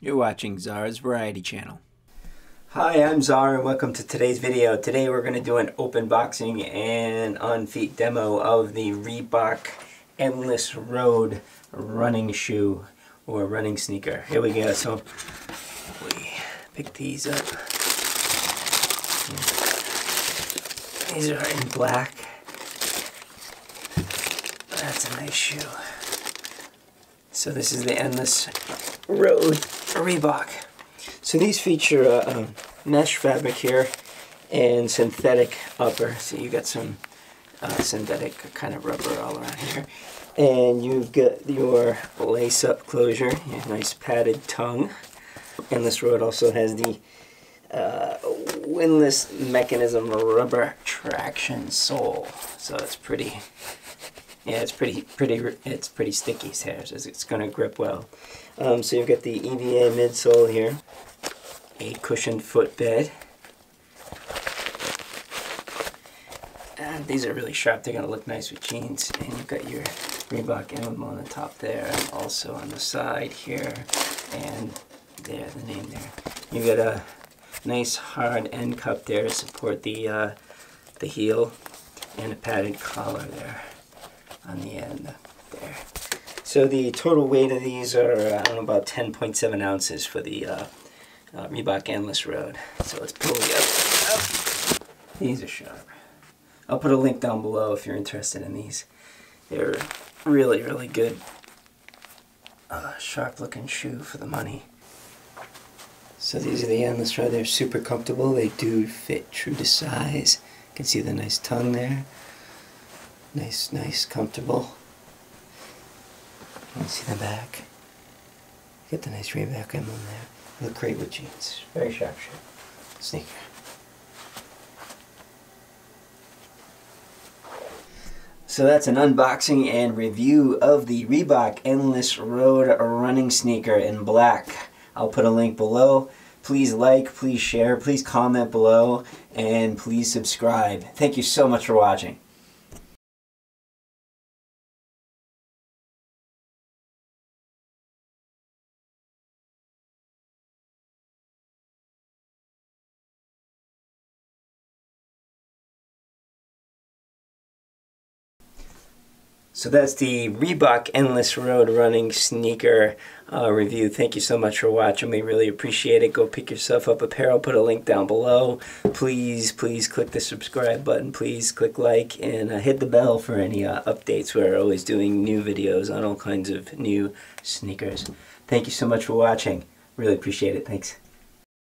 You're watching Zara's Variety Channel. Hi, I'm Zara and welcome to today's video. Today we're going to do an open boxing and on-feet demo of the Reebok Endless Road running shoe or running sneaker. Here we go. So we pick these up. These are in black. That's a nice shoe. So this is the Endless Road Reebok. So these feature a mesh fabric here and synthetic upper. So you got some synthetic kind of rubber all around here. And you've got your lace-up closure, your nice padded tongue. Endless Road also has the Windlass Mechanism rubber traction sole. So it's pretty. Yeah, it's pretty sticky here, so it's going to grip well. So you've got the EVA midsole here, a cushioned footbed. And these are really sharp, they're going to look nice with jeans. And you've got your Reebok emblem on the top there, and also on the side here, and there, the name there. You've got a nice hard end cup there to support the heel, and a padded collar there on the end there. So the total weight of these are about 10.7 ounces for the Reebok Endless Road. So let's pull the up. These are sharp. I'll put a link down below if you're interested in these. They're really, really good, sharp looking shoe for the money. So these are the Endless Road. They're super comfortable. They do fit true to size. You can see the nice tongue there. Nice, comfortable. You can see the back. Get the nice Reebok emblem there. Look great with jeans. Very sharp shoe. Sneaker. So that's an unboxing and review of the Reebok Endless Road running sneaker in black. I'll put a link below. Please like, please share, please comment below, and please subscribe. Thank you so much for watching. So that's the Reebok Endless Road running sneaker review. Thank you so much for watching. We really appreciate it. Go pick yourself up a pair. I'll put a link down below. Please click the subscribe button. Please click like and hit the bell for any updates. We're always doing new videos on all kinds of new sneakers. Thank you so much for watching. Really appreciate it. Thanks.